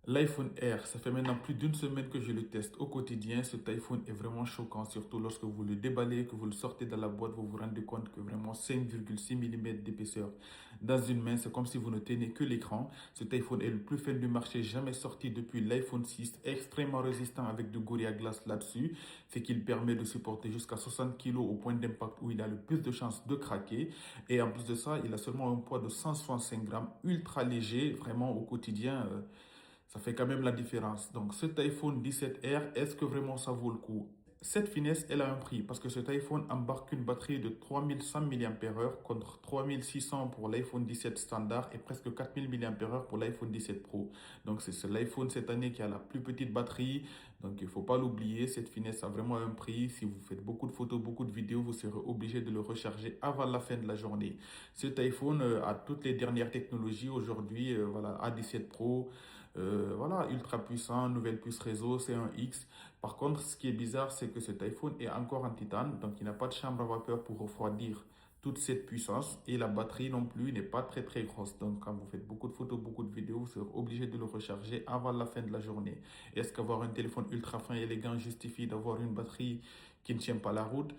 L'iPhone Air, ça fait maintenant plus d'une semaine que je le teste au quotidien. Cet iPhone est vraiment choquant, surtout lorsque vous le déballez, que vous le sortez de la boîte, vous vous rendez compte que vraiment 5,6 mm d'épaisseur dans une main, c'est comme si vous ne tenez que l'écran. Cet iPhone est le plus fun du marché, jamais sorti depuis l'iPhone 6, extrêmement résistant avec de Gorilla Glass là-dessus, ce qui permet de supporter jusqu'à 60 kg au point d'impact où il a le plus de chances de craquer. Et en plus de ça, il a seulement un poids de 165 grammes, ultra léger, vraiment au quotidien. Ça fait quand même la différence. Donc cet iPhone 17R, est-ce que vraiment ça vaut le coup? Cette finesse, elle a un prix parce que cet iPhone embarque une batterie de 3100 mAh contre 3600 pour l'iPhone 17 standard et presque 4000 mAh pour l'iPhone 17 Pro. Donc c'est l'iPhone cette année qui a la plus petite batterie. Donc il faut pas l'oublier, cette finesse a vraiment un prix. Si vous faites beaucoup de photos, beaucoup de vidéos, vous serez obligé de le recharger avant la fin de la journée. Cet iPhone a toutes les dernières technologies aujourd'hui. Voilà, A17 Pro, voilà, ultra puissant, nouvelle puce réseau, C1X. Par contre, ce qui est bizarre, c'est que cet iPhone est encore en titane, donc il n'a pas de chambre à vapeur pour refroidir toute cette puissance et la batterie non plus n'est pas très grosse. Donc quand vous faites beaucoup de photos, beaucoup de vidéos, vous serez obligé de le recharger avant la fin de la journée. Est-ce qu'avoir un téléphone ultra fin et élégant justifie d'avoir une batterie qui ne tient pas la route?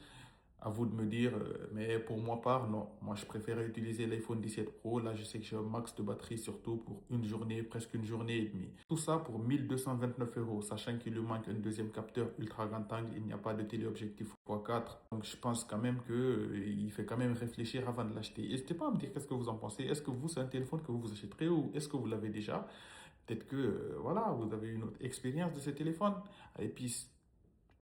À vous de me dire, mais pour moi part, non. Moi, je préférais utiliser l'iPhone 17 Pro. Là, je sais que j'ai un max de batterie, surtout pour une journée, presque une journée et demie. Tout ça pour 1229 euros, sachant qu'il lui manque un deuxième capteur ultra grand angle. Il n'y a pas de téléobjectif x4. Donc, je pense quand même que, il fait quand même réfléchir avant de l'acheter. N'hésitez pas à me dire qu'est-ce que vous en pensez. Est-ce que vous, c'est un téléphone que vous achèterez ou est-ce que vous l'avez déjà? Peut-être que, voilà, vous avez une autre expérience de ce téléphone. Allez, peace.